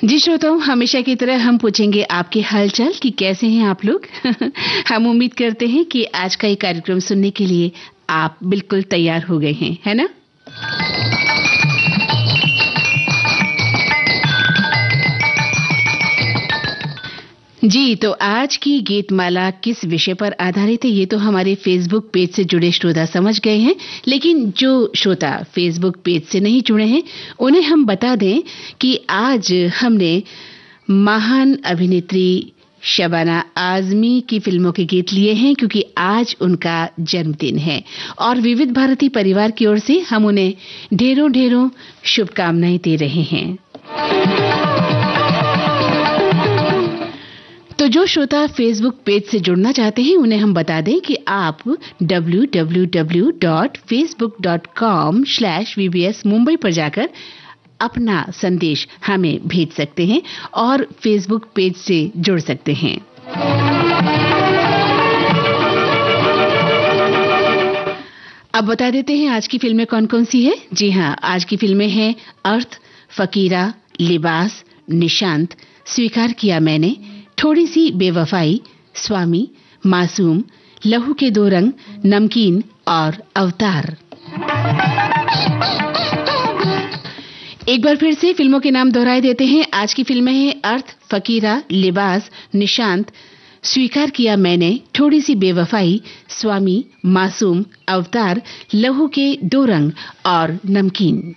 जी श्रोताओं, हमेशा की तरह हम पूछेंगे आपके हालचाल कि कैसे हैं आप लोग। हम उम्मीद करते हैं कि आज का ये कार्यक्रम सुनने के लिए आप बिल्कुल तैयार हो गए हैं, है ना? जी, तो आज की गीतमाला किस विषय पर आधारित है ये तो हमारे फेसबुक पेज से जुड़े श्रोता समझ गए हैं, लेकिन जो श्रोता फेसबुक पेज से नहीं जुड़े हैं उन्हें हम बता दें कि आज हमने महान अभिनेत्री शबाना आजमी की फिल्मों के गीत लिए हैं क्योंकि आज उनका जन्मदिन है और विविध भारती परिवार की ओर से हम उन्हें ढेरों ढेरों शुभकामनाएं दे रहे हैं। तो जो श्रोता फेसबुक पेज से जुड़ना चाहते हैं उन्हें हम बता दें कि आप www.facebook.com/VBS मुंबई पर जाकर अपना संदेश हमें भेज सकते हैं और फेसबुक पेज से जुड़ सकते हैं। अब बता देते हैं आज की फिल्में कौन-कौन सी है। जी हाँ, आज की फिल्में हैं अर्थ, फकीरा, लिबास, निशांत, स्वीकार किया मैंने, थोड़ी सी बेवफाई, स्वामी, मासूम, लहू के दो रंग, नमकीन और अवतार। एक बार फिर से फिल्मों के नाम दोहराए देते हैं। आज की फिल्में हैं अर्थ, फकीरा, लिबास, निशांत, स्वीकार किया मैंने, थोड़ी सी बेवफाई, स्वामी, मासूम, अवतार, लहू के दो रंग और नमकीन।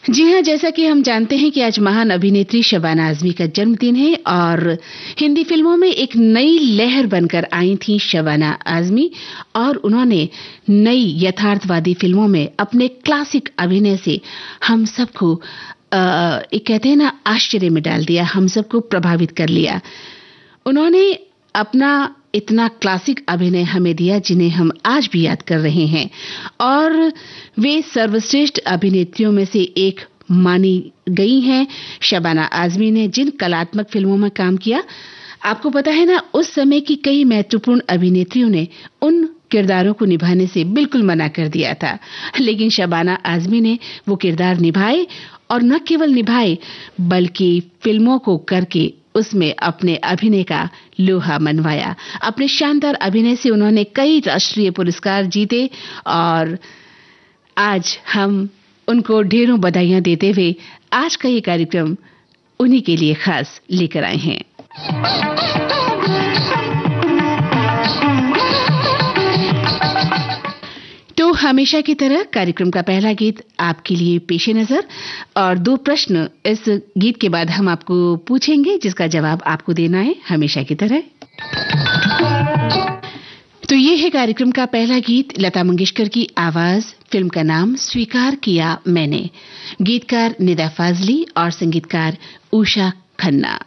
जी हाँ, जैसा कि हम जानते हैं कि आज महान अभिनेत्री शबाना आजमी का जन्मदिन है और हिंदी फिल्मों में एक नई लहर बनकर आई थी शबाना आजमी और उन्होंने नई यथार्थवादी फिल्मों में अपने क्लासिक अभिनय से हम सबको एक कहते हैं ना आश्चर्य में डाल दिया, हम सबको प्रभावित कर लिया। उन्होंने अपना इतना क्लासिक अभिनय हमें दिया जिन्हें हम आज भी याद कर रहे हैं और वे सर्वश्रेष्ठ अभिनेत्रियों में से एक मानी गई हैं। शबाना आजमी ने जिन कलात्मक फिल्मों में काम किया, आपको पता है ना, उस समय की कई महत्वपूर्ण अभिनेत्रियों ने उन किरदारों को निभाने से बिल्कुल मना कर दिया था, लेकिन शबाना आजमी ने वो किरदार निभाए और न केवल निभाए बल्कि फिल्मों को करके उसमें अपने अभिनय का लोहा मनवाया। अपने शानदार अभिनय से उन्होंने कई राष्ट्रीय पुरस्कार जीते और आज हम उनको ढेरों बधाइयां देते हुए आज का ये कार्यक्रम उन्हीं के लिए खास लेकर आए हैं। तो हमेशा की तरह कार्यक्रम का पहला गीत आपके लिए पेशे नजर और दो प्रश्न इस गीत के बाद हम आपको पूछेंगे जिसका जवाब आपको देना है हमेशा की तरह। तो ये है कार्यक्रम का पहला गीत, लता मंगेशकर की आवाज, फिल्म का नाम स्वीकार किया मैंने, गीतकार निदा फाजली और संगीतकार उषा खन्ना।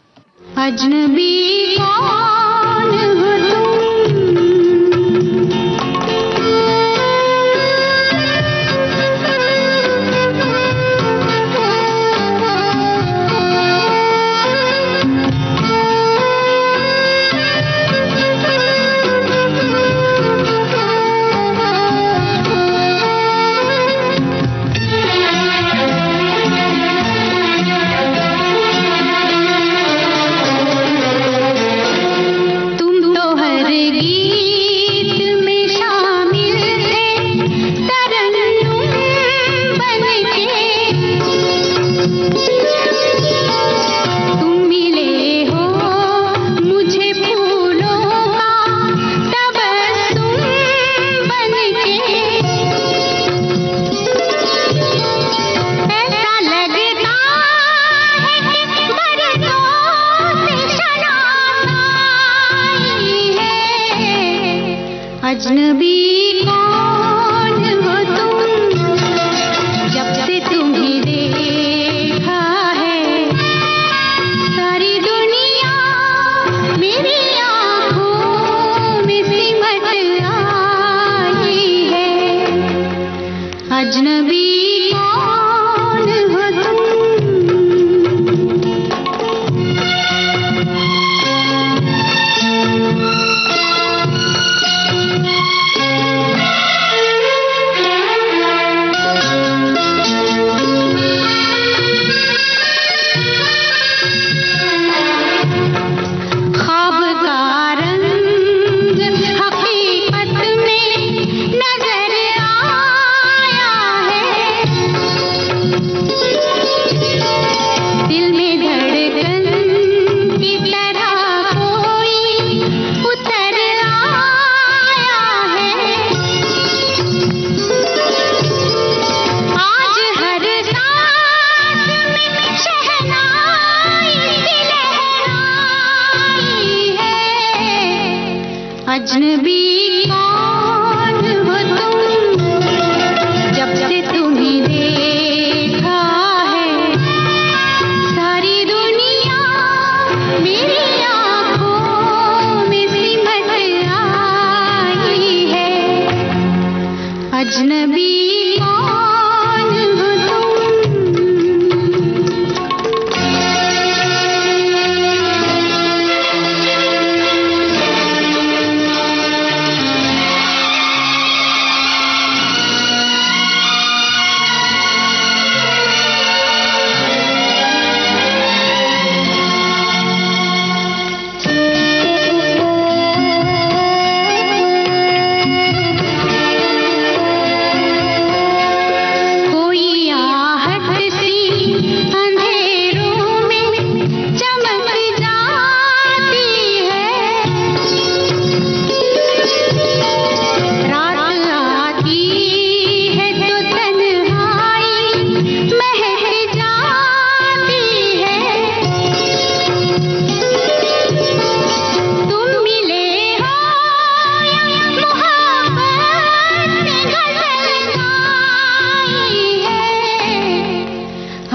अजनबी कौन हो अजनबी कौन हो तुम, जब से तुम्हें देखा है सारी दुनिया मेरी आँखों में सिमट आई है। अजनबी कौन हो तुम।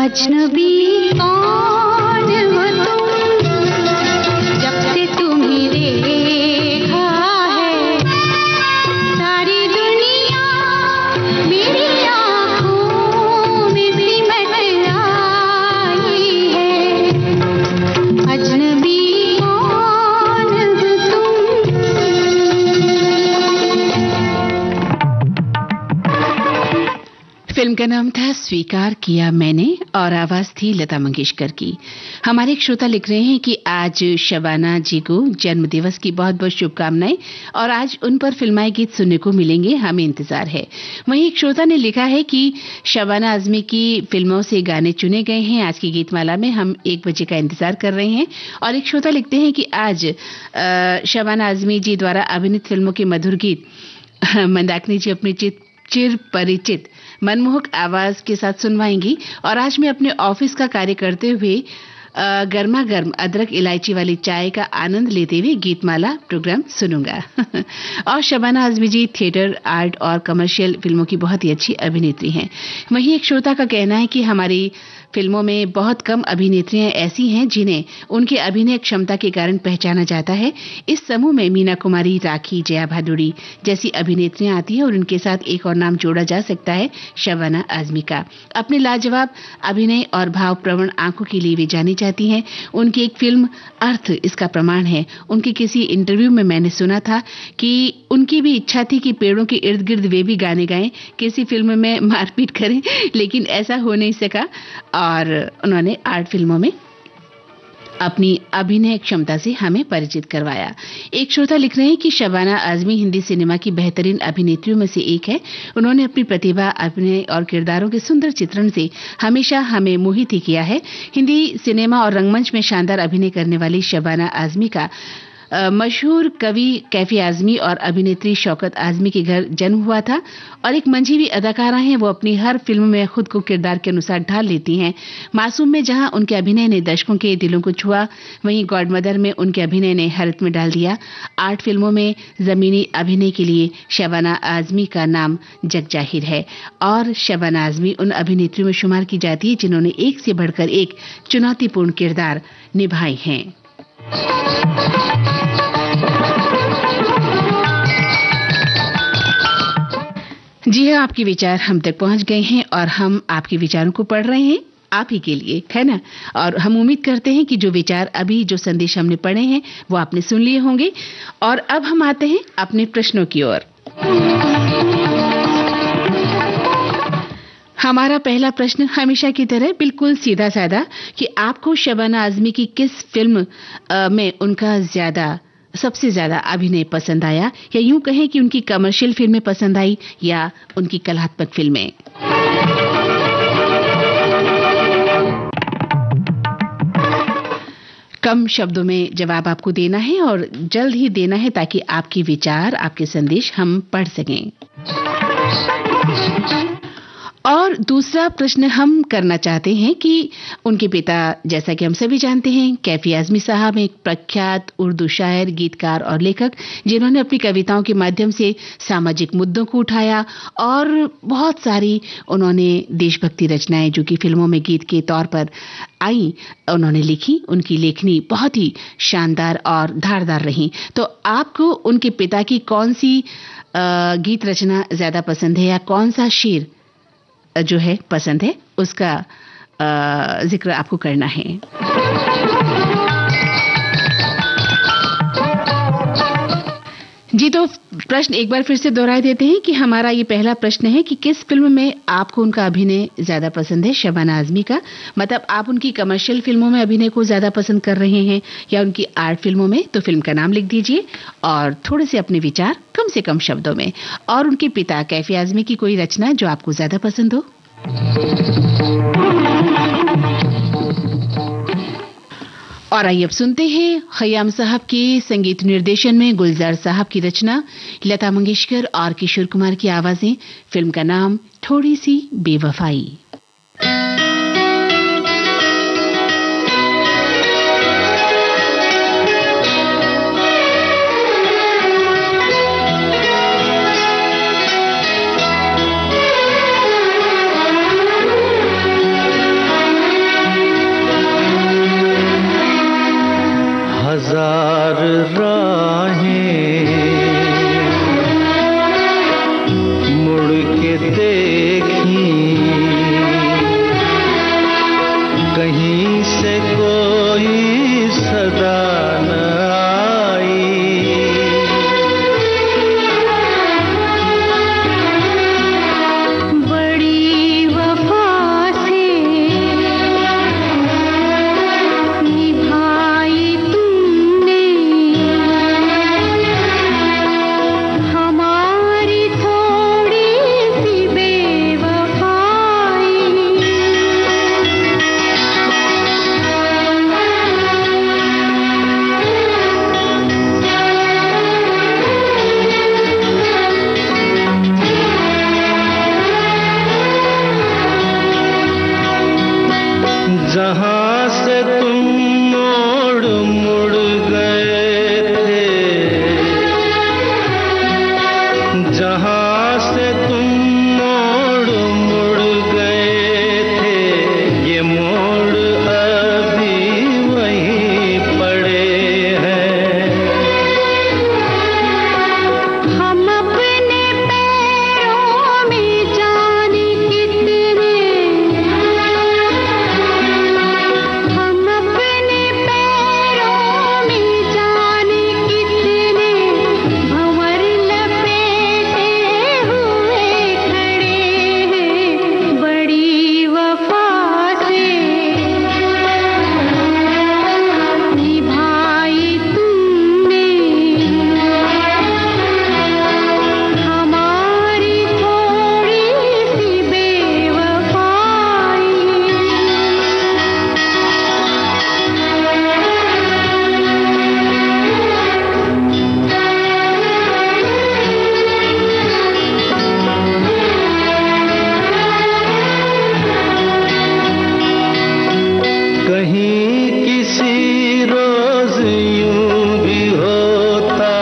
अजनबी कौन हो तुम, जब से तुम्हें देखा है सारी दुनिया मेरी आँखों में सिमट आई है। अजनबी कौन हो तुम। फिल्म का नाम था स्वीकार किया मैंने और आवाज थी लता मंगेशकर की। हमारे एक श्रोता लिख रहे हैं कि आज शबाना जी को जन्म दिवस की बहुत बहुत शुभकामनाएं और आज उन पर फिल्माए गीत सुनने को मिलेंगे, हमें इंतजार है। वहीं एक श्रोता ने लिखा है कि शबाना आजमी की फिल्मों से गाने चुने गए हैं आज की गीतमाला में, हम 1 बजे का इंतजार कर रहे हैं। और एक श्रोता लिखते हैं कि आज शबाना आजमी जी द्वारा अभिनीत फिल्मों के मधुर गीत मंदाकिनी जी अपनी चिर परिचित मनमोहक आवाज के साथ सुनवाएंगी और आज मैं अपने ऑफिस का कार्य करते हुए गर्मा गर्म अदरक इलायची वाली चाय का आनंद लेते हुए गीतमाला प्रोग्राम सुनूंगा। और शबाना आजमी जी थिएटर, आर्ट और कमर्शियल फिल्मों की बहुत ही अच्छी अभिनेत्री हैं। वहीं एक श्रोता का कहना है कि हमारी फिल्मों में बहुत कम अभिनेत्रियां ऐसी हैं जिन्हें उनके अभिनय क्षमता के कारण पहचाना जाता है। इस समूह में मीना कुमारी, राखी, जया भादुड़ी जैसी अभिनेत्रियां आती हैं और उनके साथ एक और नाम जोड़ा जा सकता है शबाना आजमी का। अपने लाजवाब अभिनय और भाव प्रवण आंखों के लिए वे जानी जाती हैं। उनकी एक फिल्म अर्थ इसका प्रमाण है। उनके किसी इंटरव्यू में मैंने सुना था कि उनकी भी इच्छा थी कि पेड़ों के इर्द गिर्द वे भी गाने गाएं, किसी फिल्म में मारपीट करें, लेकिन ऐसा हो नहीं सका और उन्होंने आर्ट फिल्मों में अपनी अभिनय क्षमता से हमें परिचित करवाया। एक श्रोता लिख रहे हैं कि शबाना आजमी हिंदी सिनेमा की बेहतरीन अभिनेत्रियों में से एक है। उन्होंने अपनी प्रतिभा, अभिनय और किरदारों के सुंदर चित्रण से हमेशा हमें मोहित ही किया है। हिंदी सिनेमा और रंगमंच में शानदार अभिनय करने वाली शबाना आजमी का मशहूर कवि कैफी आजमी और अभिनेत्री शौकत आजमी के घर जन्म हुआ था और एक मंझी अदाकारा हैं। वो अपनी हर फिल्म में खुद को किरदार के अनुसार ढाल लेती हैं। मासूम में जहां उनके अभिनय ने दर्शकों के दिलों को छुआ, वहीं गॉडमदर में उनके अभिनय ने हैरत में डाल दिया। आर्ट फिल्मों में जमीनी अभिनय के लिए शबाना आजमी का नाम जग जाहिर है और शबाना आजमी उन अभिनेत्रियों में शुमार की जाती है जिन्होंने एक से बढ़कर एक चुनौतीपूर्ण किरदार निभाए हैं। जी हाँ, आपके विचार हम तक पहुंच गए हैं और हम आपके विचारों को पढ़ रहे हैं आप ही के लिए, है ना। और हम उम्मीद करते हैं कि जो विचार अभी जो संदेश हमने पढ़े हैं वो आपने सुन लिए होंगे। और अब हम आते हैं अपने प्रश्नों की ओर। हमारा पहला प्रश्न हमेशा की तरह बिल्कुल सीधा साधा कि आपको शबाना आजमी की किस फिल्म में उनका सबसे ज्यादा अभिनय पसंद आया, या यूं कहें कि उनकी कमर्शियल फिल्में पसंद आई या उनकी कलात्मक फिल्में। कम शब्दों में जवाब आपको देना है और जल्द ही देना है ताकि आपके विचार, आपके संदेश हम पढ़ सकें। और दूसरा प्रश्न हम करना चाहते हैं कि उनके पिता, जैसा कि हम सभी जानते हैं, कैफी आजमी साहब एक प्रख्यात उर्दू शायर, गीतकार और लेखक, जिन्होंने अपनी कविताओं के माध्यम से सामाजिक मुद्दों को उठाया और बहुत सारी उन्होंने देशभक्ति रचनाएं जो कि फिल्मों में गीत के तौर पर आई, उन्होंने लिखी। उनकी लेखनी बहुत ही शानदार और धारदार रही। तो आपको उनके पिता की कौन सी गीत रचना ज्यादा पसंद है या कौन सा शेर जो है पसंद है, उसका जिक्र आपको करना है। जी, तो प्रश्न एक बार फिर से दोहराए देते हैं कि हमारा ये पहला प्रश्न है कि किस फिल्म में आपको उनका अभिनय ज्यादा पसंद है शबाना आजमी का। मतलब आप उनकी कमर्शियल फिल्मों में अभिनय को ज्यादा पसंद कर रहे हैं या उनकी आर्ट फिल्मों में। तो फिल्म का नाम लिख दीजिए और थोड़े से अपने विचार कम से कम शब्दों में। और उनके पिता कैफी आजमी की कोई रचना जो आपको ज्यादा पसंद हो। और आइए अब सुनते हैं खयाम साहब के संगीत निर्देशन में गुलजार साहब की रचना, लता मंगेशकर और किशोर कुमार की आवाजें। फिल्म का नाम थोड़ी सी बेवफाई। जहां से तुम मोड़ मुड़ गए थे, जहां से तुम मोड़ मुड़ गए थे, ये मोड़ अभी वहीं पड़े हैं। हम अपने पैरों में जाने कितने, हम अपने पैरों में जाने कितने भंवर लपेटे हुए खड़े हैं। बड़ी वफा से निभाई तुमने हमारी थोड़ी सी बेवफाई। कहीं किसी रोज यूं भी होता,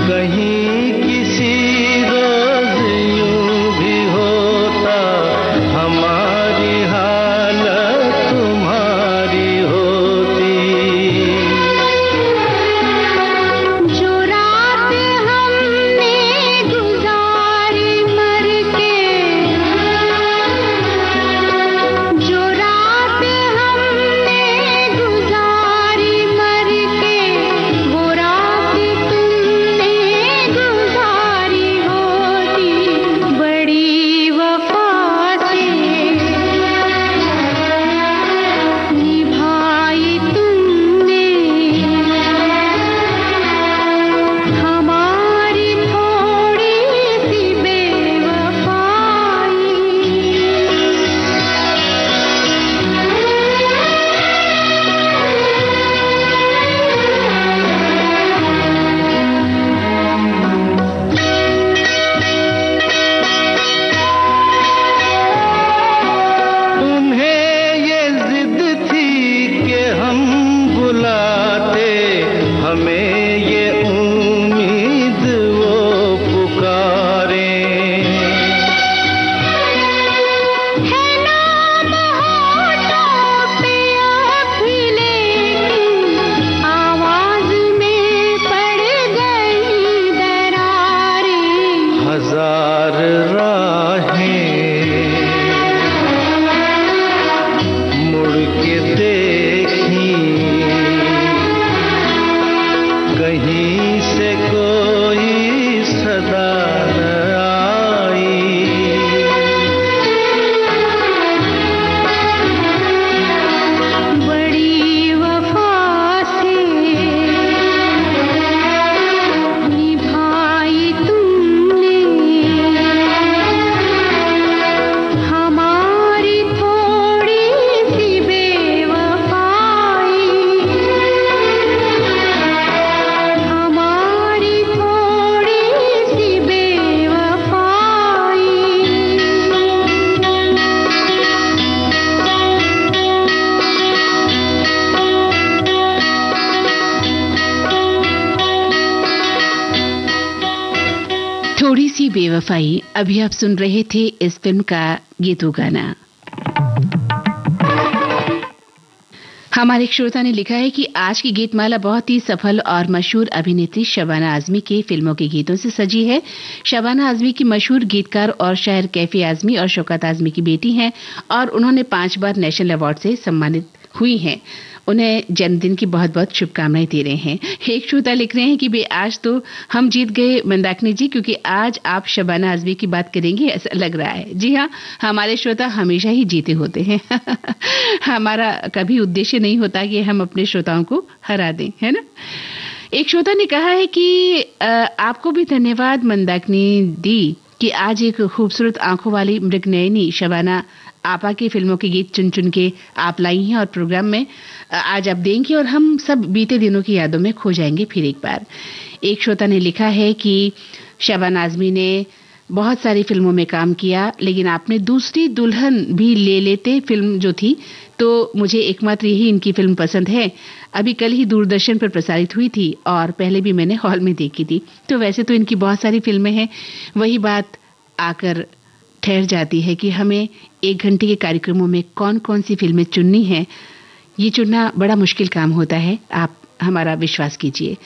कहीं किसी रोज यूं भी होता, हमारी हालत तुम्हारी होती। जो रात हमने गुजारी मर के, जो रात हमने गुजारी मर के, वो रात तुमने गुजारी होती। बड़ी वफा से निभाई तुमने हमारी थोड़ी सी बेवफाई। तुम्हें ये जिद थी कि हम बुलाते, हमें ये उम्मीद वो पुकारे। है नाम होठों पे अभी लेकिन आवाज में पड़ गई दरारें। हजार राहें मुड़ के देखी, कहीं से कोई सदा न आई। बड़ी वफा से निभाई तुमने हमारी थोड़ी सी बेवफाई, हमारी थोड़ी सी बेवफाई। थोड़ी सी बेवफाई। अभी आप सुन रहे थे इस फिल्म का गीतों गाना। हमारे एक श्रोता ने लिखा है कि आज की गीतमाला बहुत ही सफल और मशहूर अभिनेत्री शबाना आजमी के फिल्मों के गीतों से सजी है। शबाना आजमी की मशहूर गीतकार और शायर कैफी आजमी और शौकत आजमी की बेटी हैं और उन्होंने 5 बार नेशनल अवार्ड से सम्मानित हुई हैं। उन्हें जन्मदिन की बहुत बहुत शुभकामनाएं दे रहे हैं। एक श्रोता लिख रहे हैं कि बे आज तो हम जीत गए मंदाकिनी जी, क्योंकि आज आप शबाना आजमी की बात करेंगे ऐसा लग रहा है। जी हाँ, हमारे श्रोता हमेशा ही जीते होते हैं। हमारा कभी उद्देश्य नहीं होता कि हम अपने श्रोताओं को हरा दें, है ना। एक श्रोता ने कहा है कि आपको भी धन्यवाद मंदाकिनी दी कि आज एक खूबसूरत आंखों वाली मृगनयनी शबाना आपा की फिल्मों के गीत चुन चुन के आप लाई हैं और प्रोग्राम में आज आप देंगे और हम सब बीते दिनों की यादों में खो जाएंगे फिर एक बार। एक श्रोता ने लिखा है कि शबाना आजमी ने बहुत सारी फिल्मों में काम किया, लेकिन आपने दूसरी दुल्हन भी ले लेते फिल्म जो थी, तो मुझे एकमात्र यही इनकी फिल्म पसंद है। अभी कल ही दूरदर्शन पर प्रसारित हुई थी और पहले भी मैंने हॉल में देखी थी। तो वैसे तो इनकी बहुत सारी फिल्में हैं, वही बात आकर ठहर जाती है कि हमें 1 घंटे के कार्यक्रमों में कौन कौन सी फिल्में चुननी है। ये चुनना बड़ा मुश्किल काम होता है, आप हमारा विश्वास कीजिए।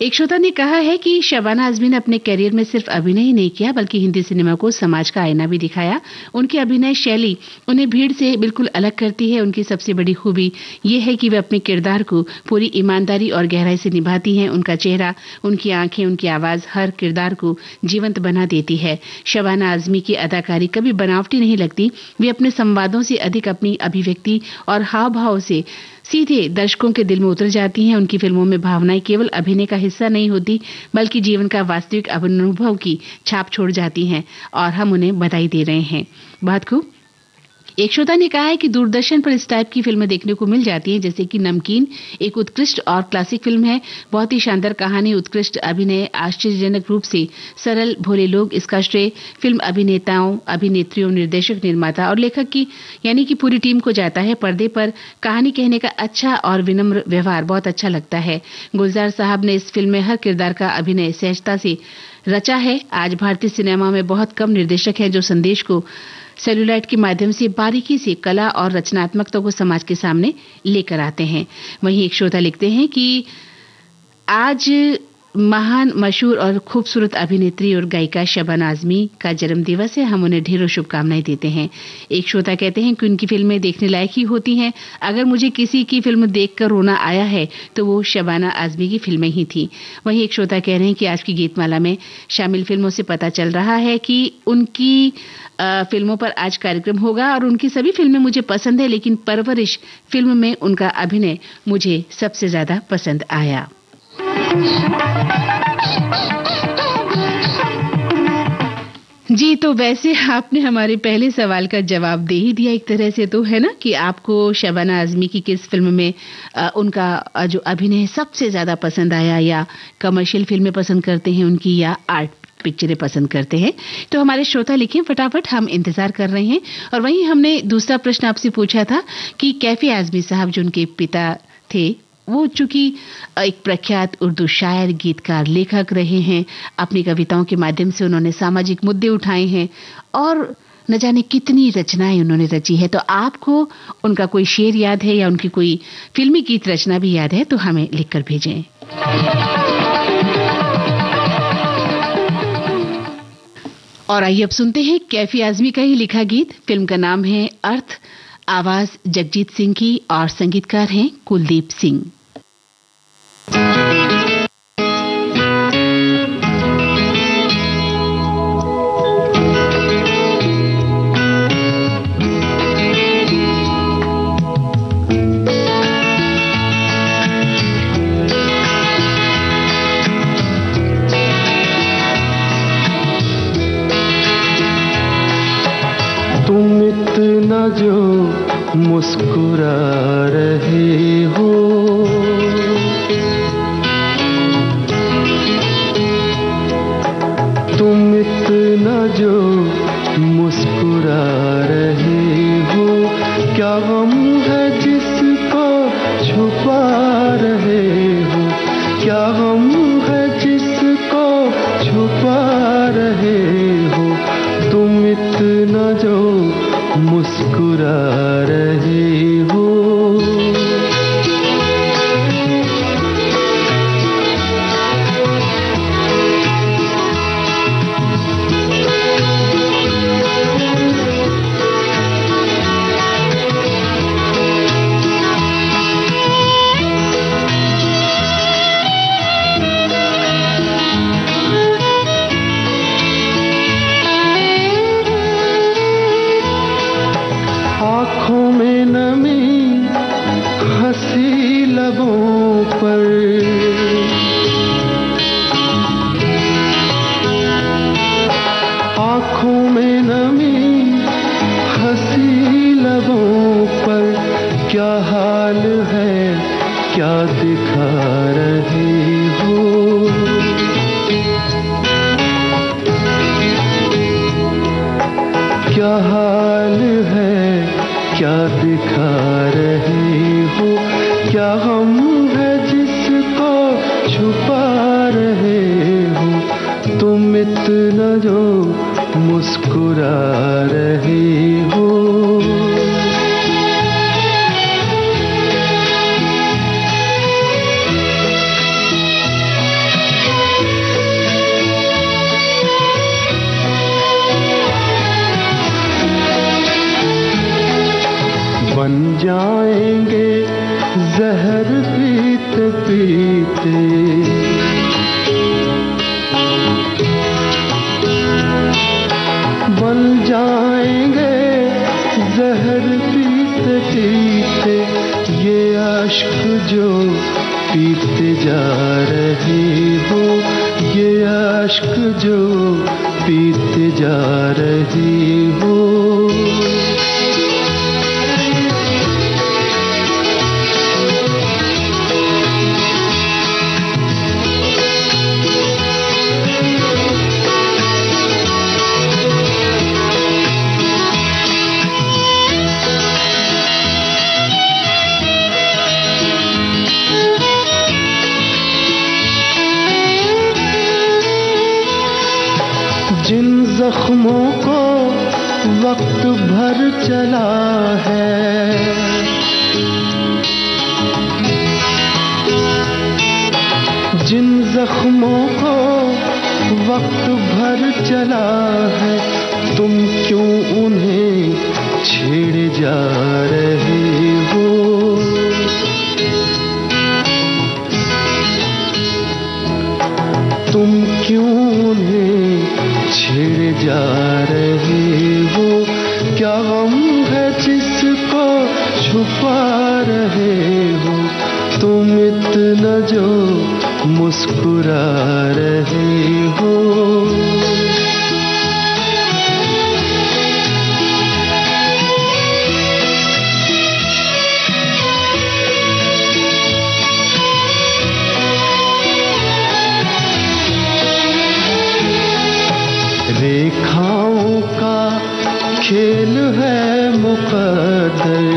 एक श्रोता ने कहा है कि शबाना आजमी ने अपने करियर में सिर्फ अभिनय ही नहीं किया, बल्कि हिंदी सिनेमा को समाज का आईना भी दिखाया। उनकी अभिनय शैली उन्हें भीड़ से बिल्कुल अलग करती है। उनकी सबसे बड़ी खूबी ये है कि वे अपने किरदार को पूरी ईमानदारी और गहराई से निभाती हैं। उनका चेहरा, उनकी आंखें, उनकी आवाज हर किरदार को जीवंत बना देती है। शबाना आजमी की अदाकारी कभी बनावटी नहीं लगती। वे अपने संवादों से अधिक अपनी अभिव्यक्ति और हाव भाव से सीधे दर्शकों के दिल में उतर जाती हैं। उनकी फिल्मों में भावनाएं केवल अभिनय का हिस्सा नहीं होती, बल्कि जीवन का वास्तविक अनुभव की छाप छोड़ जाती हैं और हम उन्हें बधाई दे रहे हैं। बहुत खूब। एक श्रोता ने कहा है कि दूरदर्शन पर इस टाइप की फिल्में देखने को मिल जाती हैं, जैसे कि नमकीन एक उत्कृष्ट और क्लासिक फिल्म है। बहुत ही शानदार कहानी, उत्कृष्ट अभिनय, आश्चर्यजनक रूप से सरल भोले लोग। इसका श्रेय फिल्म अभिनेताओं, अभिनेत्रियों, निर्देशक, निर्माता और लेखक की यानी कि पूरी टीम को जाता है। पर्दे पर कहानी कहने का अच्छा और विनम्र व्यवहार बहुत अच्छा लगता है। गुलजार साहब ने इस फिल्म में हर किरदार का अभिनय सहजता से रचा है। आज भारतीय सिनेमा में बहुत कम निर्देशक हैं जो संदेश को सेलुलाइट के माध्यम से बारीकी से कला और रचनात्मकता को समाज के सामने लेकर आते हैं। वहीं एक श्रोता लिखते हैं कि आज महान, मशहूर और खूबसूरत अभिनेत्री और गायिका शबाना आजमी का जन्म दिवस है। हम उन्हें ढेरों शुभकामनाएं देते हैं। एक श्रोता कहते हैं कि उनकी फिल्में देखने लायक ही होती हैं। अगर मुझे किसी की फिल्म देखकर रोना आया है तो वो शबाना आजमी की फिल्में ही थी। वहीं एक श्रोता कह रहे हैं कि आज की गीतमाला में शामिल फिल्मों से पता चल रहा है कि उनकी फिल्मों पर आज कार्यक्रम होगा और उनकी सभी फिल्में मुझे पसंद है, लेकिन परवरिश फिल्म में उनका अभिनय मुझे सबसे ज्यादा पसंद आया। जी, तो वैसे आपने हमारे पहले सवाल का जवाब दे ही दिया एक तरह से, तो है ना, कि आपको शबाना आजमी की किस फिल्म में उनका जो अभिनय सबसे ज्यादा पसंद आया, या कमर्शियल फिल्में पसंद करते हैं उनकी, या आर्ट पिक्चरें पसंद करते हैं। तो हमारे श्रोता लिखें फटाफट, हम इंतजार कर रहे हैं। और वहीं हमने दूसरा प्रश्न आपसे पूछा था कि कैफी आजमी साहब जो उनके पिता थे, वो चूंकि एक प्रख्यात उर्दू शायर, गीतकार, लेखक रहे हैं। अपनी कविताओं के माध्यम से उन्होंने सामाजिक मुद्दे उठाए हैं और न जाने कितनी रचनाएं उन्होंने रची है। तो आपको उनका कोई शेर याद है या उनकी कोई फिल्मी गीत रचना भी याद है तो हमें लिखकर भेजें। और आइए अब सुनते हैं कैफी आजमी का ही लिखा गीत। फिल्म का नाम है अर्थ, आवाज जगजीत सिंह की और संगीतकार हैं कुलदीप सिंह। तुम इतना जो मुस्कुरा रहे हो, तुम इतना जो मुस्कुरा रहे हो, क्या गम है जिसको छुपा रहे हो, क्या गम है जिसको छुपा रहे हो, तुम इतना जो मुस्कुरा रहे हो। आँखों में नमी क्या हाल है, क्या दिखा रहे हो, क्या गम है जिसको छुपा रहे हो, तुम इतना जो मुस्कुरा रहे हो। बन जाएंगे जहर पीते पीते, बन जाएंगे जहर पीते पीते, ये अश्क जो पीते जा रहे हो, ये अश्क जो पीते जा रहे हो। जिन जख्मों को वक्त भर चला है, जिन जख्मों को वक्त भर चला है, तुम क्यों उन्हें छेड़े जा रहे हो। तुम क्यों उन्हें छेड़े जा रहे हो, क्या गम है जिसको छुपा रहे हो, तुम इतना जो मुस्कुरा रहे हो। रेखाओं का खेल है मुकद्दर,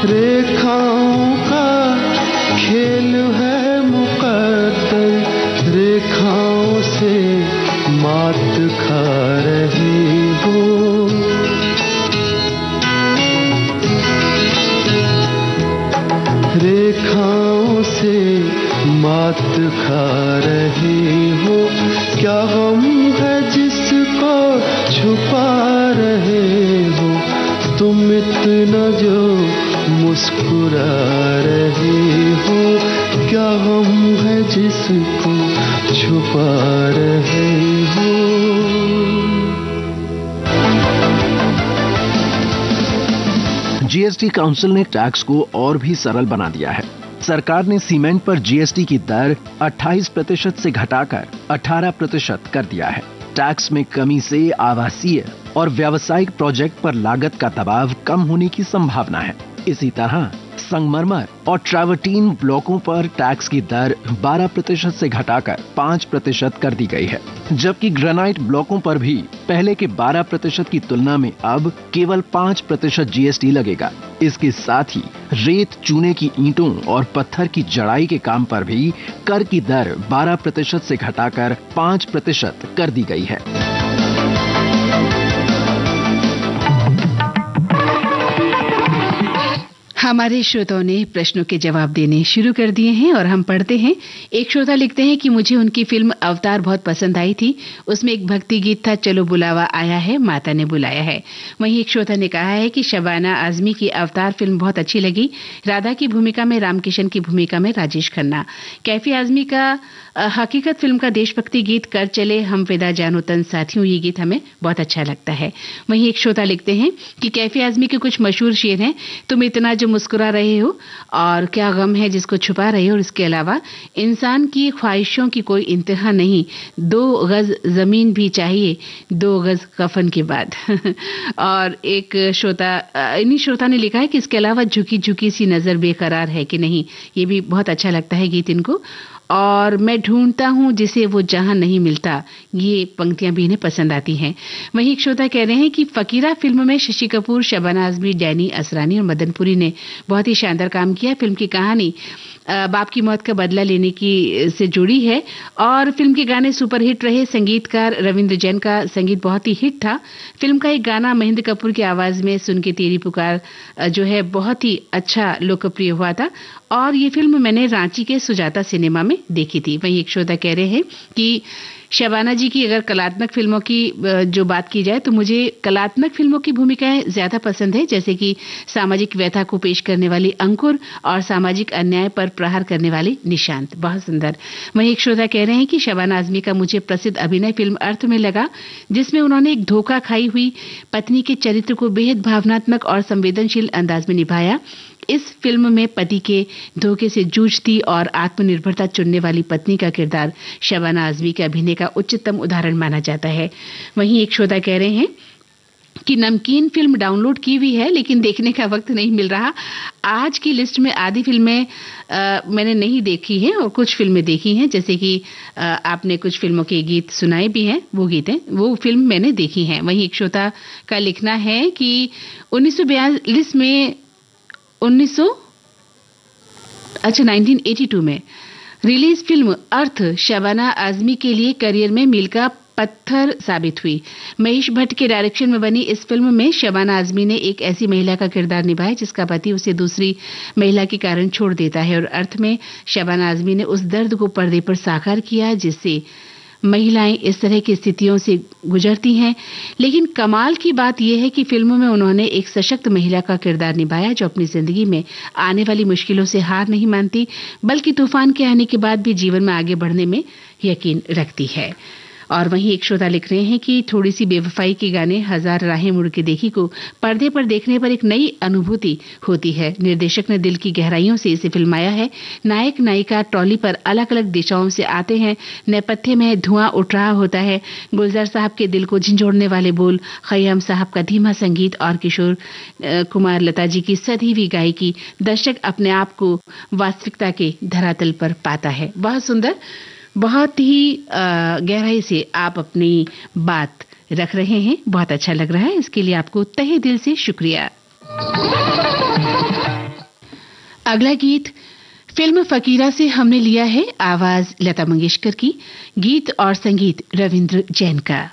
रेखाओं का खेल है मुकद्दर, रेखाओं से मात खा रहे हो। रेखाओं से मात खा रहे हो, क्या गम है जिसको छुपा रहे हो, तुम इतना जो मुस्कुरा रहे हो, क्या गम है जिसको छुपा रहे हो। जीएसटी काउंसिल ने टैक्स को और भी सरल बना दिया है। सरकार ने सीमेंट पर जीएसटी की दर 28% से घटाकर 18% कर दिया है। टैक्स में कमी से आवासीय और व्यावसायिक प्रोजेक्ट पर लागत का दबाव कम होने की संभावना है। इसी तरह संगमरमर और ट्रैवर्टीन ब्लॉकों पर टैक्स की दर 12% से घटाकर 5% कर दी गई है, जबकि ग्रेनाइट ब्लॉकों पर भी पहले के 12% की तुलना में अब केवल 5% जीएसटी लगेगा। इसके साथ ही रेत, चूने की ईंटों और पत्थर की जड़ाई के काम पर भी कर की दर 12% से घटाकर 5% कर दी गई है। हमारे श्रोताओं ने प्रश्नों के जवाब देने शुरू कर दिए हैं और हम पढ़ते हैं। एक श्रोता लिखते हैं कि मुझे उनकी फिल्म अवतार बहुत पसंद आई थी। उसमें एक भक्ति गीत था, चलो बुलावा आया है, माता ने बुलाया है। वहीं एक श्रोता ने कहा है कि शबाना आजमी की अवतार फिल्म बहुत अच्छी लगी। राधा की भूमिका में रामकिशन की भूमिका में राजेश खन्ना। कैफी आजमी का हकीकत फिल्म का देशभक्ति गीत कर चले हम फिदा जानो तन साथियों, ये गीत हमें बहुत अच्छा लगता है। वहीं एक श्रोता लिखते हैं कि कैफी आजमी के कुछ मशहूर शेर हैं, तुम इतना जो मुस्कुरा रहे हो और क्या गम है जिसको छुपा रहे हो। और इसके अलावा इंसान की ख्वाहिशों की कोई इंतहा नहीं, 2 गज जमीन भी चाहिए 2 गज कफन के बाद। और एक श्रोता, इन्हीं श्रोता ने लिखा है कि इसके अलावा झुकी झुकी सी नजर बेकरार है कि नहीं, ये भी बहुत अच्छा लगता है गीत इनको। और मैं ढूंढता हूं जिसे वो जहां नहीं मिलता, ये पंक्तियां भी इन्हें पसंद आती हैं। वहीं एक श्रोता कह रहे हैं कि फकीरा फिल्म में शशि कपूर, शबाना आजमी, डैनी असरानी और मदन पुरी ने बहुत ही शानदार काम किया। फिल्म की कहानी बाप की मौत का बदला लेने की से जुड़ी है और फिल्म के गाने सुपरहिट रहे। संगीतकार रविंद्र जैन का संगीत बहुत ही हिट था। फिल्म का एक गाना महेंद्र कपूर की आवाज में सुन के तेरी पुकार जो है बहुत ही अच्छा लोकप्रिय हुआ था और ये फिल्म मैंने रांची के सुजाता सिनेमा में देखी थी। वहीं एक श्रोता कह रहे हैं कि शबाना जी की अगर कलात्मक फिल्मों की जो बात की जाए तो मुझे कलात्मक फिल्मों की भूमिकाएं ज्यादा पसंद है, जैसे कि सामाजिक व्यथा को पेश करने वाली अंकुर और सामाजिक अन्याय पर प्रहार करने वाली निशांत। बहुत सुंदर। वहीं एक श्रोता कह रहे हैं कि शबाना आजमी का मुझे प्रसिद्ध अभिनय फिल्म अर्थ में लगा, जिसमें उन्होंने एक धोखा खाई हुई पत्नी के चरित्र को बेहद भावनात्मक और संवेदनशील अंदाज में निभाया। इस फिल्म में पति के धोखे से जूझती और आत्मनिर्भरता चुनने वाली पत्नी का किरदार शबाना आजमी के अभिनय का उच्चतम उदाहरण माना जाता है। वहीं एक श्रोता कह रहे हैं कि नमकीन फिल्म डाउनलोड की हुई है लेकिन देखने का वक्त नहीं मिल रहा। आज की लिस्ट में आधी फिल्में मैंने नहीं देखी हैं और कुछ फिल्में देखी हैं, जैसे कि आपने कुछ फिल्मों के गीत सुनाए भी हैं, वो फिल्म मैंने देखी हैं। वहीं एक श्रोता का लिखना है कि 1982 में 1982 में रिलीज फिल्म अर्थ शबाना आजमी के लिए करियर में मील का पत्थर साबित हुई। महेश भट्ट के डायरेक्शन में बनी इस फिल्म में शबाना आजमी ने एक ऐसी महिला का किरदार निभाया जिसका पति उसे दूसरी महिला के कारण छोड़ देता है और अर्थ में शबाना आजमी ने उस दर्द को पर्दे पर साकार किया जिससे महिलाएं इस तरह की स्थितियों से गुजरती हैं। लेकिन कमाल की बात यह है कि फिल्म में उन्होंने एक सशक्त महिला का किरदार निभाया जो अपनी जिंदगी में आने वाली मुश्किलों से हार नहीं मानती, बल्कि तूफान के आने के बाद भी जीवन में आगे बढ़ने में यकीन रखती है। और वहीं एक श्रोता लिख रहे हैं कि थोड़ी सी बेवफाई के गाने हजार राहें मुड़ के देखी को पर्दे पर देखने पर एक नई अनुभूति होती है। निर्देशक ने दिल की गहराइयों से इसे फिल्माया है। नायक नायिका ट्रॉली पर अलग अलग दिशाओं से आते हैं, नेपथ्य में धुआं उठ रहा होता है। गुलजार साहब के दिल को झंझोड़ने वाले बोल, खय्याम साहब का धीमा संगीत और किशोर कुमार लता जी की सधी हुई गायकी, दर्शक अपने आप को वास्तविकता के धरातल पर पाता है। बहुत सुंदर, बहुत ही गहराई से आप अपनी बात रख रहे हैं, बहुत अच्छा लग रहा है। इसके लिए आपको तहे दिल से शुक्रिया। अगला गीत फिल्म फकीरा से हमने लिया है, आवाज लता मंगेशकर की, गीत और संगीत रविंद्र जैन का।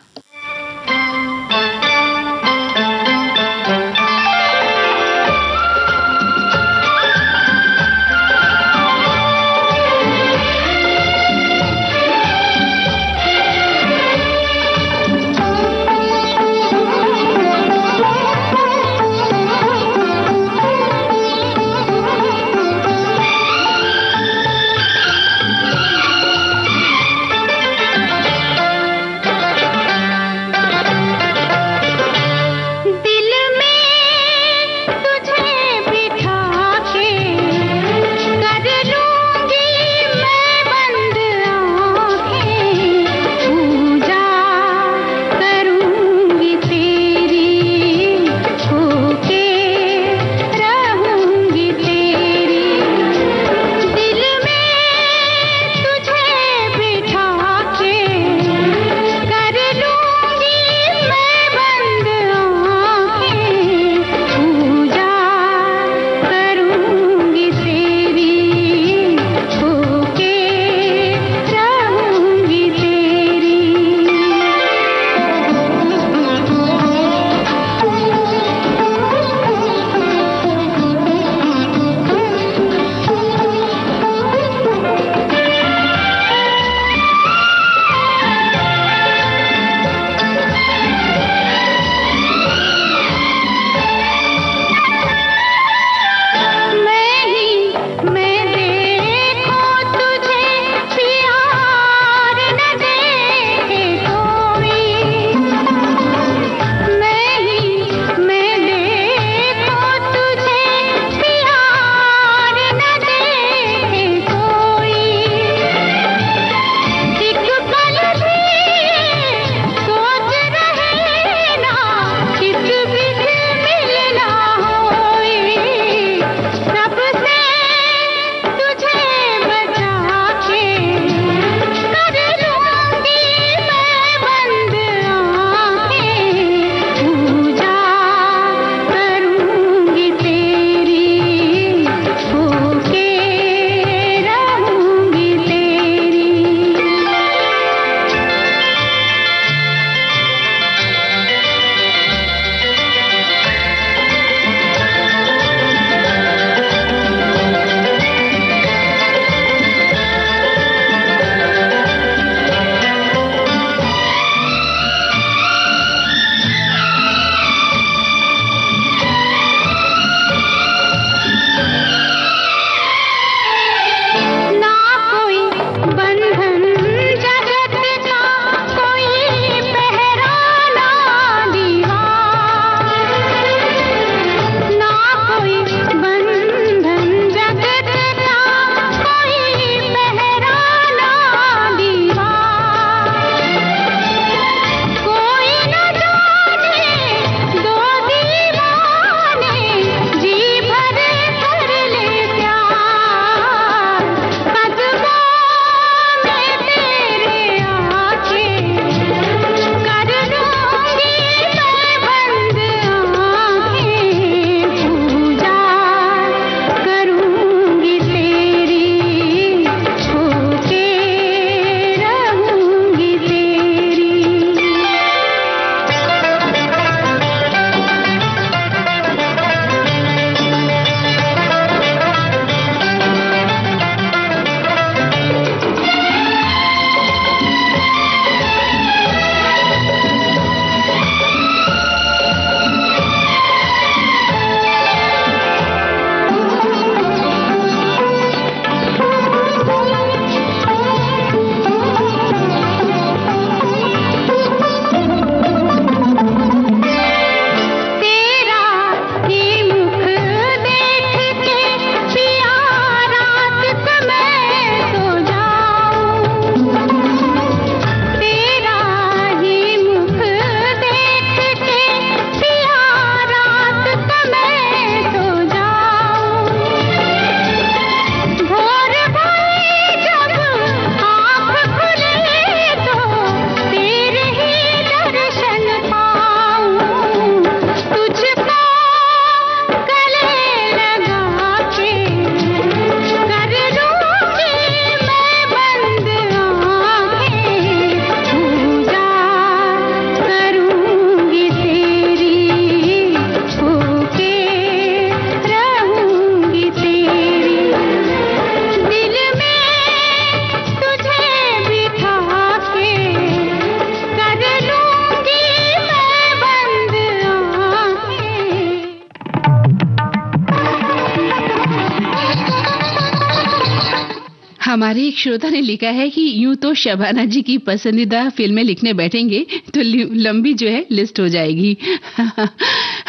हमारे एक श्रोता ने लिखा है कि यूं तो शबाना जी की पसंदीदा फिल्में लिखने बैठेंगे तो लंबी जो है लिस्ट हो जाएगी।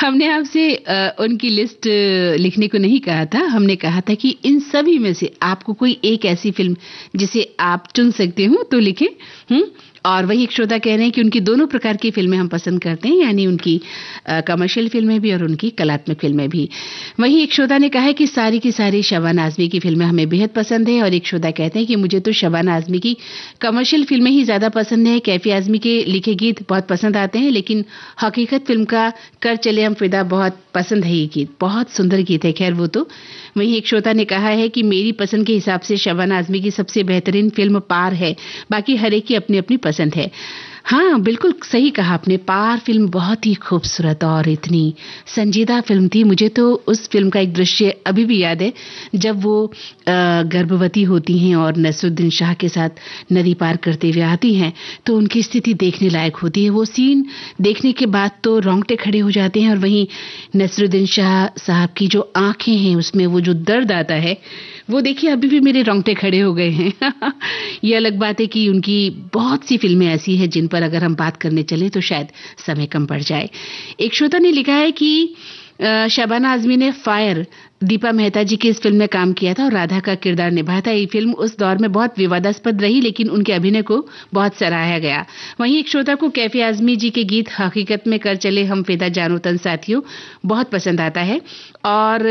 हमने आपसे उनकी लिस्ट लिखने को नहीं कहा था, हमने कहा था कि इन सभी में से आपको कोई एक ऐसी फिल्म जिसे आप चुन सकते हो तो लिखें। और वही एक श्रोता कह रहे हैं कि उनकी दोनों प्रकार की फिल्में हम पसंद करते हैं, यानी उनकी कमर्शियल फिल्में भी और उनकी कलात्मक फिल्में भी। वही एक श्रोता ने कहा है कि सारी की सारी शबाना आजमी की फिल्में हमें बेहद पसंद है। और एक श्रोता कहते हैं कि मुझे तो शबाना आजमी की कमर्शियल फिल्में ही ज्यादा पसंद है। कैफी आजमी के लिखे गीत बहुत पसंद आते हैं, लेकिन हकीकत फिल्म का कर चले हम फिदा बहुत पसंद है। ये गीत बहुत सुंदर गीत है। खैर वो तो। वहीं एक श्रोता ने कहा है कि मेरी पसंद के हिसाब से शबाना आजमी की सबसे बेहतरीन फिल्म पार है, बाकी हर एक की अपनी अपनी पसंद है। हाँ, बिल्कुल सही कहा आपने। पार फिल्म बहुत ही खूबसूरत और इतनी संजीदा फिल्म थी। मुझे तो उस फिल्म का एक दृश्य अभी भी याद है, जब वो गर्भवती होती हैं और नसरुद्दीन शाह के साथ नदी पार करते हुए आती हैं, तो उनकी स्थिति देखने लायक होती है। वो सीन देखने के बाद तो रोंगटे खड़े हो जाते हैं। और वहीं नसरुद्दीन शाह साहब की जो आंखें हैं, उसमें वो जो दर्द आता है, वो देखिए अभी भी मेरे रोंगटे खड़े हो गए हैं। ये अलग बात है कि उनकी बहुत सी फिल्में ऐसी हैं जिन पर अगर हम बात करने चलें तो शायद समय कम पड़ जाए। एक श्रोता ने लिखा है कि शबाना आजमी ने फायर दीपा मेहता जी की इस फिल्म में काम किया था और राधा का किरदार निभाया था। ये फिल्म उस दौर में बहुत विवादास्पद रही, लेकिन उनके अभिनय को बहुत सराहा गया। वहीं एक श्रोता को कैफी आजमी जी के गीत हकीकत में कर चले हम फिदा जानो तन साथियों बहुत पसंद आता है। और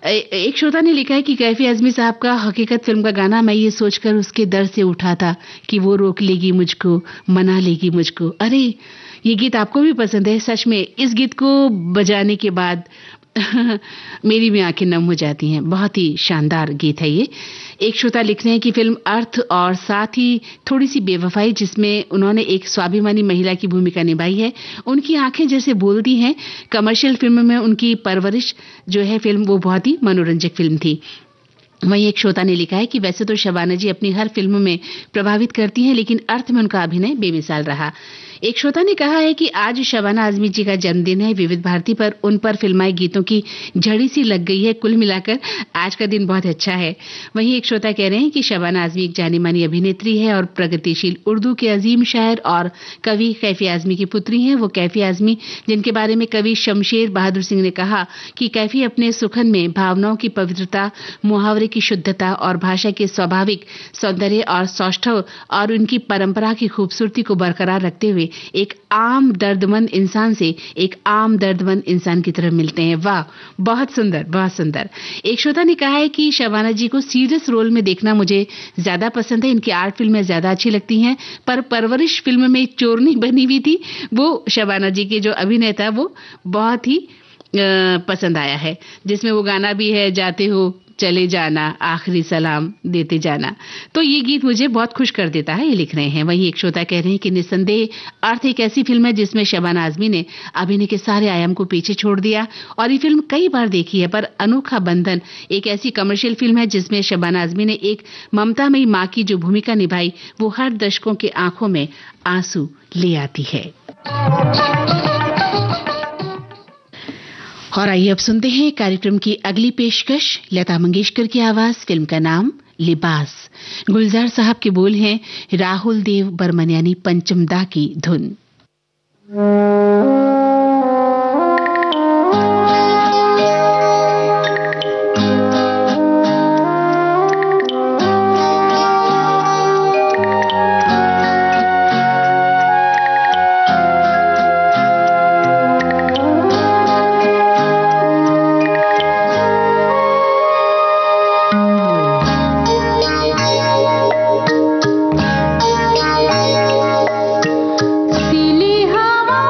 एक श्रोता ने लिखा है कि कैफी आजमी साहब का हकीकत फिल्म का गाना मैं ये सोचकर उसके दर से उठा था कि वो रोक लेगी मुझको, मना लेगी मुझको। अरे, ये गीत आपको भी पसंद है। सच में इस गीत को बजाने के बाद मेरी भी आंखें नम हो जाती हैं। बहुत ही शानदार गीत है ये। एक श्रोता लिख रहे हैं कि फिल्म अर्थ और साथ ही थोड़ी सी बेवफाई, जिसमें उन्होंने एक स्वाभिमानी महिला की भूमिका निभाई है, उनकी आंखें जैसे बोलती हैं। कमर्शियल फिल्म में उनकी परवरिश जो है फिल्म, वो बहुत ही मनोरंजक फिल्म थी। वहीं एक श्रोता ने लिखा है कि वैसे तो शबाना जी अपनी हर फिल्म में प्रभावित करती हैं, लेकिन अर्थ में उनका अभिनय बेमिसाल रहा। एक श्रोता ने कहा है कि आज शबाना आजमी जी का जन्मदिन है। विविध भारती पर उन पर फिल्माए गीतों की झड़ी सी लग गई है। कुल मिलाकर आज का दिन बहुत अच्छा है। वहीं एक श्रोता कह रहे हैं कि शबाना आजमी एक जानी मानी अभिनेत्री है और प्रगतिशील उर्दू के अजीम शायर और कवि कैफी आजमी की पुत्री हैं। वो कैफी आजमी जिनके बारे में कवि शमशेर बहादुर सिंह ने कहा कि कैफी अपने सुखन में भावनाओं की पवित्रता, मुहावरे की शुद्धता और भाषा के स्वाभाविक सौंदर्य और सौष्ठव और उनकी परंपरा की खूबसूरती को बरकरार रखते हुए एक आम दर्दमंद इंसान से एक आम दर्दमंद इंसान की तरह मिलते हैं। वाह, बहुत सुंदर, बहुत सुंदर। एक श्रोता ने कहा है कि शबाना जी को सीरियस रोल में देखना मुझे ज्यादा पसंद है। इनकी आर्ट फिल्में ज्यादा अच्छी लगती हैं, पर परवरिश फिल्म में चोरनी बनी हुई थी, वो शबाना जी के जो अभिनय था वो बहुत ही पसंद आया है, जिसमें वो गाना भी है, जाते हो चले जाना, आखिरी सलाम देते जाना। तो ये गीत मुझे बहुत खुश कर देता है, ये लिख रहे हैं। वहीं एक श्रोता कह रहे हैं कि निस्संदेह अर्थ एक ऐसी फिल्म है जिसमें शबाना आजमी ने अभिनय के सारे आयाम को पीछे छोड़ दिया और ये फिल्म कई बार देखी है। पर अनोखा बंधन एक ऐसी कमर्शियल फिल्म है जिसमें शबाना आजमी ने एक ममतामयी माँ की जो भूमिका निभाई, वो हर दर्शकों के आंखों में आंसू ले आती है। और आइए अब सुनते हैं कार्यक्रम की अगली पेशकश। लता मंगेशकर की आवाज, फिल्म का नाम लिबास। गुलजार साहब के बोल हैं राहुल देव बर्मन यानी पंचमदा की धुन। सिली हवा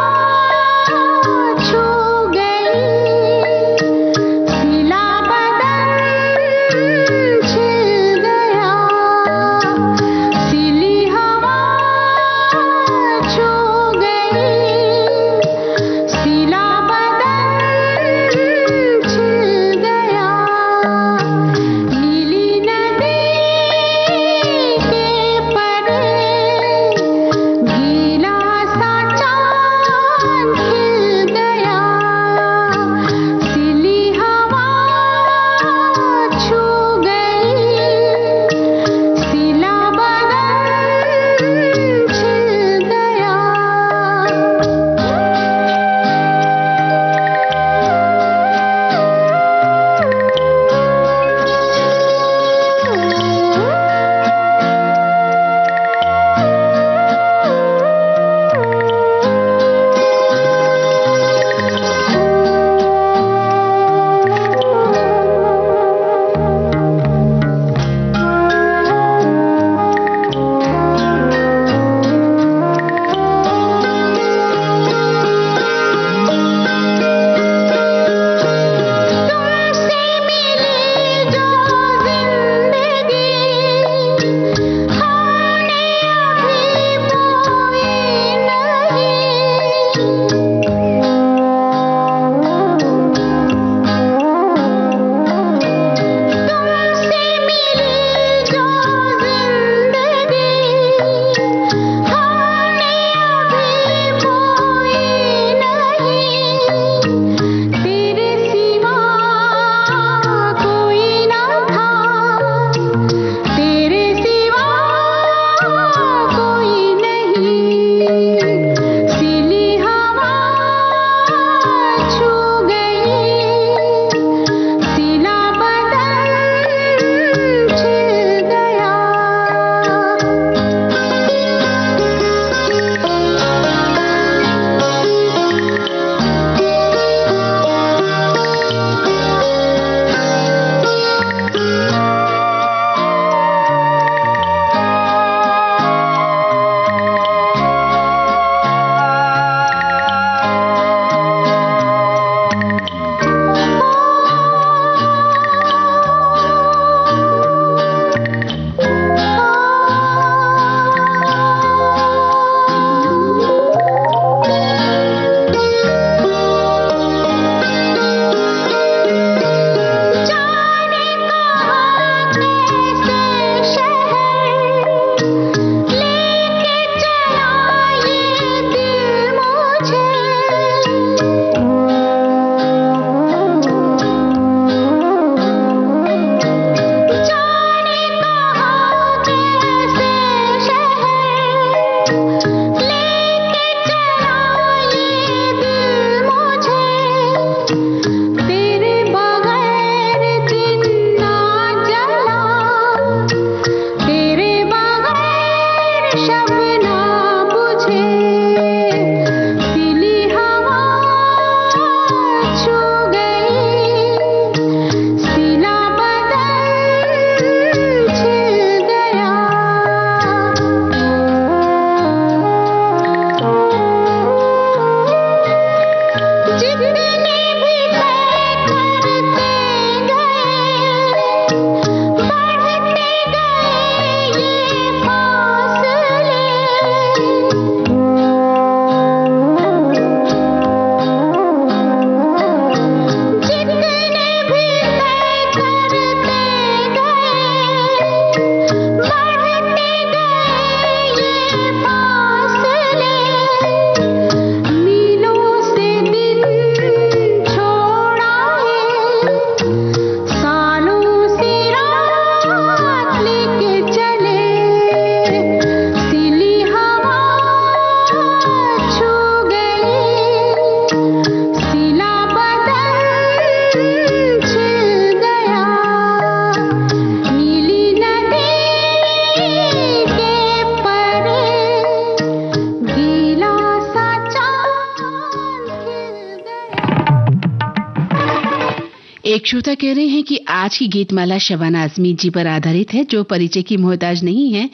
एक श्रोता कह रहे हैं कि आज की गीतमाला शबाना आजमी जी पर आधारित है, जो परिचय की मोहताज नहीं है।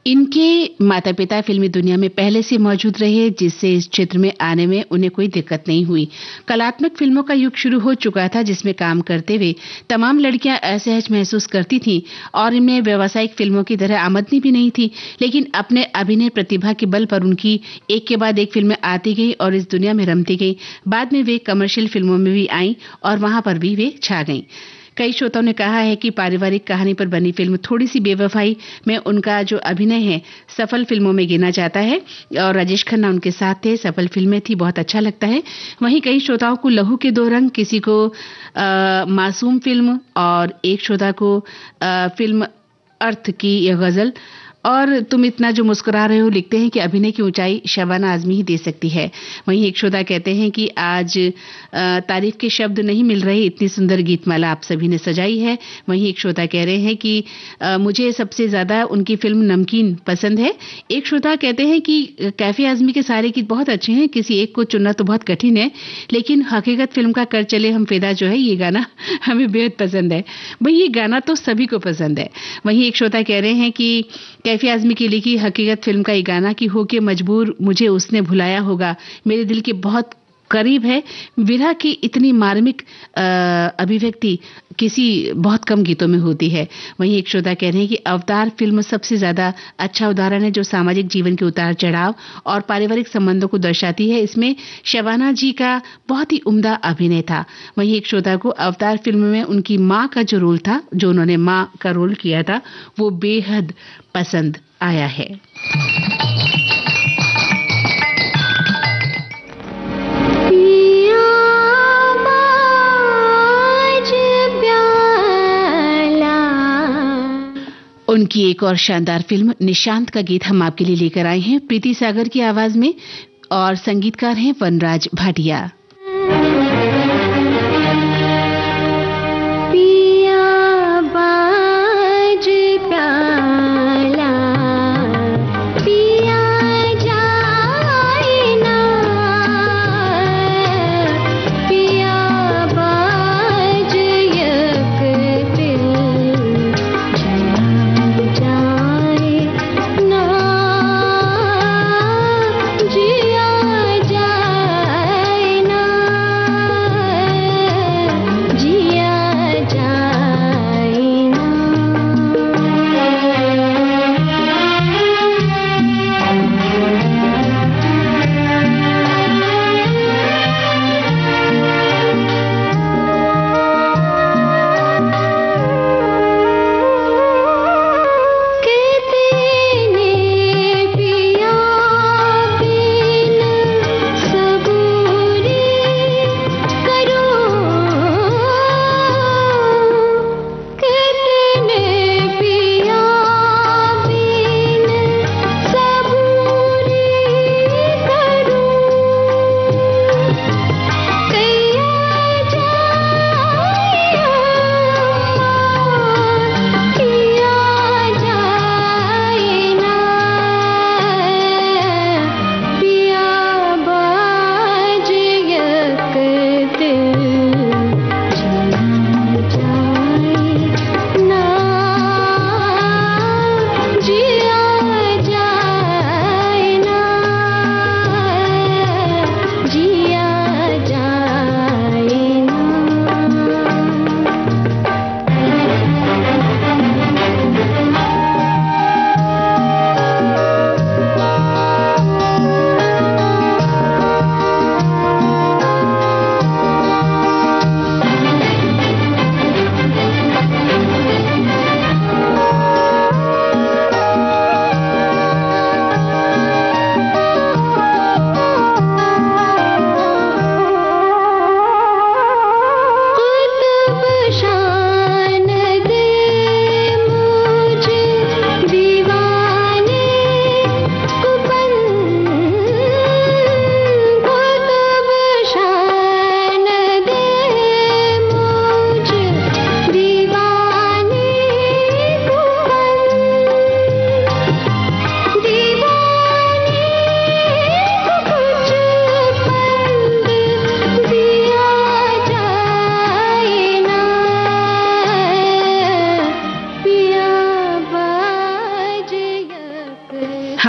इनके माता पिता फिल्मी दुनिया में पहले से मौजूद रहे, जिससे इस क्षेत्र में आने में उन्हें कोई दिक्कत नहीं हुई। कलात्मक फिल्मों का युग शुरू हो चुका था, जिसमें काम करते हुए तमाम लड़कियां असहज महसूस करती थीं और इनमें व्यावसायिक फिल्मों की तरह आमदनी भी नहीं थी। लेकिन अपने अभिनय प्रतिभा के बल पर उनकी एक के बाद एक फिल्में आती गई और इस दुनिया में रमती गई। बाद में वे कमर्शियल फिल्मों में भी आईं और वहां पर भी वे छा गईं। कई श्रोताओं ने कहा है कि पारिवारिक कहानी पर बनी फिल्म थोड़ी सी बेवफाई में उनका जो अभिनय है सफल फिल्मों में गिना जाता है, और राजेश खन्ना उनके साथ थे, सफल फिल्में थी, बहुत अच्छा लगता है। वहीं कई श्रोताओं को लहू के दो रंग, किसी को मासूम फिल्म और एक श्रोता को फिल्म अर्थ की यह गजल और तुम इतना जो मुस्कुरा रहे हो लिखते हैं कि अभिनय की ऊंचाई शबाना आजमी ही दे सकती है। वहीं एक श्रोता कहते हैं कि आज तारीफ के शब्द नहीं मिल रहे, इतनी सुंदर गीतमाला आप सभी ने सजाई है। वहीं एक श्रोता कह रहे हैं कि मुझे सबसे ज्यादा उनकी फिल्म नमकीन पसंद है। एक श्रोता कहते हैं कि कैफे आजमी के सारे गीत बहुत अच्छे हैं, किसी एक को चुनना तो बहुत कठिन है, लेकिन हकीकत फिल्म का कर चले हम फिदा जो है ये गाना हमें बेहद पसंद है। भाई ये गाना तो सभी को पसंद है। वहीं एक श्रोता कह रहे हैं कि कैफे आजमी की लिखी हकीकत फिल्म का ये गाना कि होके मजबूर मुझे उसने भुलाया होगा मेरे दिल के बहुत करीब है। विरह की इतनी मार्मिक अभिव्यक्ति किसी बहुत कम गीतों में होती है। वहीं एक श्रोता कह रहे हैं कि अवतार फिल्म सबसे ज्यादा अच्छा उदाहरण है, जो सामाजिक जीवन के उतार चढ़ाव और पारिवारिक संबंधों को दर्शाती है। इसमें शबाना जी का बहुत ही उम्दा अभिनय था। वहीं एक श्रोता को अवतार फिल्म में उनकी माँ का जो रोल था, जो उन्होंने माँ का रोल किया था, वो बेहद पसंद आया है। उनकी एक और शानदार फिल्म निशांत का गीत हम आपके लिए लेकर आए हैं, प्रीति सागर की आवाज में, और संगीतकार हैं वनराज भाटिया।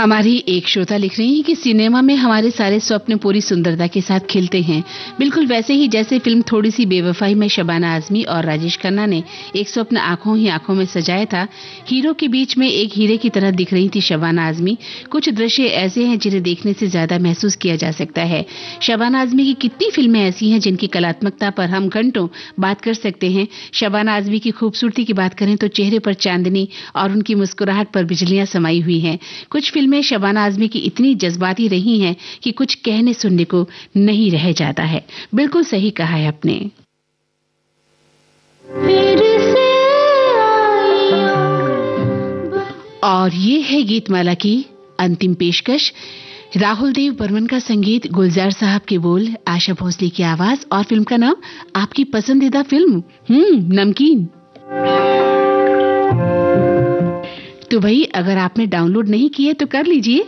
हमारी एक श्रोता लिख रही हैं कि सिनेमा में हमारे सारे स्वप्न पूरी सुंदरता के साथ खिलते हैं, बिल्कुल वैसे ही जैसे फिल्म थोड़ी सी बेवफाई में शबाना आजमी और राजेश खन्ना ने एक स्वप्न आंखों ही आंखों में सजाया था। हीरो के बीच में एक हीरे की तरह दिख रही थी शबाना आजमी। कुछ दृश्य ऐसे हैं जिन्हें देखने से ज्यादा महसूस किया जा सकता है। शबाना आजमी की कितनी फिल्में ऐसी हैं जिनकी कलात्मकता पर हम घंटों बात कर सकते हैं। शबाना आजमी की खूबसूरती की बात करें तो चेहरे पर चांदनी और उनकी मुस्कुराहट पर बिजलियां समाई हुई हैं। कुछ फिल्में शबाना आजमी की इतनी जज्बाती रही हैं कि कुछ कहने सुनने को नहीं रह जाता है। बिल्कुल सही कहा है आपने। और ये है गीतमाला की अंतिम पेशकश। राहुल देव बर्मन का संगीत, गुलजार साहब के बोल, आशा भोसले की आवाज और फिल्म का नाम आपकी पसंदीदा फिल्म नमकीन। तो भाई अगर आपने डाउनलोड नहीं किए तो कर लीजिए।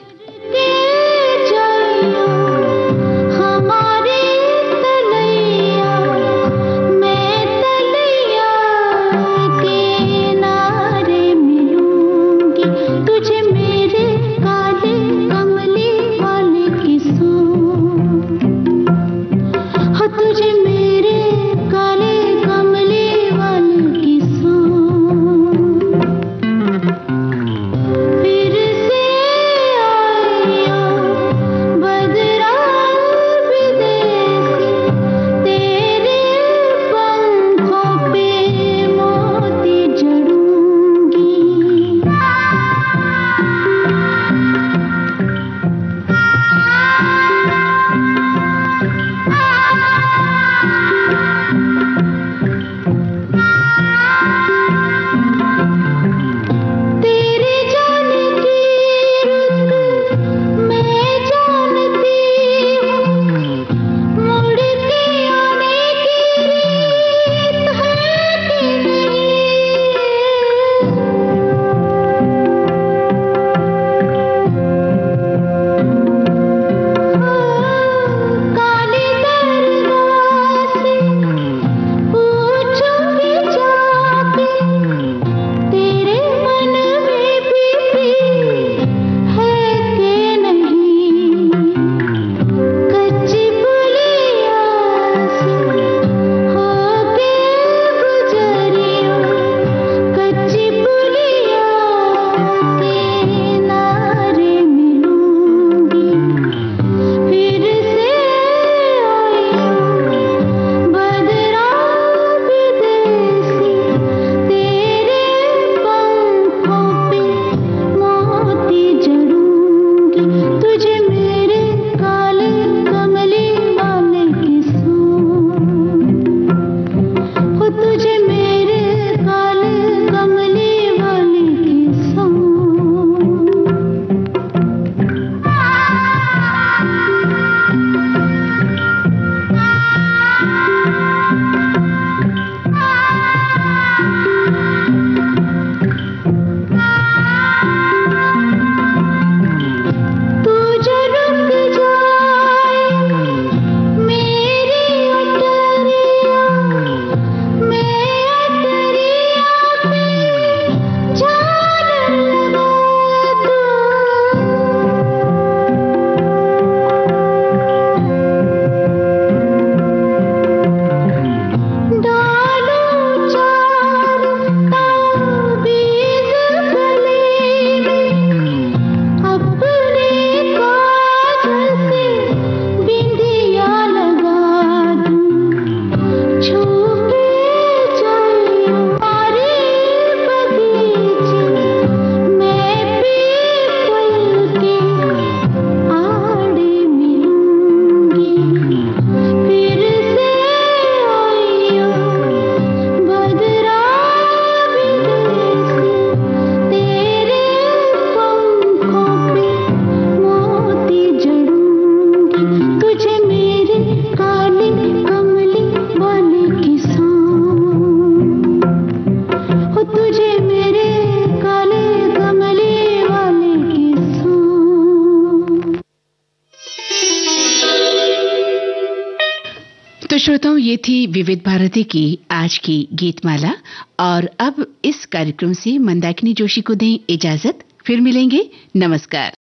श्रोताओं, ये थी विविध भारती की आज की गीतमाला। और अब इस कार्यक्रम से मंदाकिनी जोशी को दें इजाजत। फिर मिलेंगे। नमस्कार।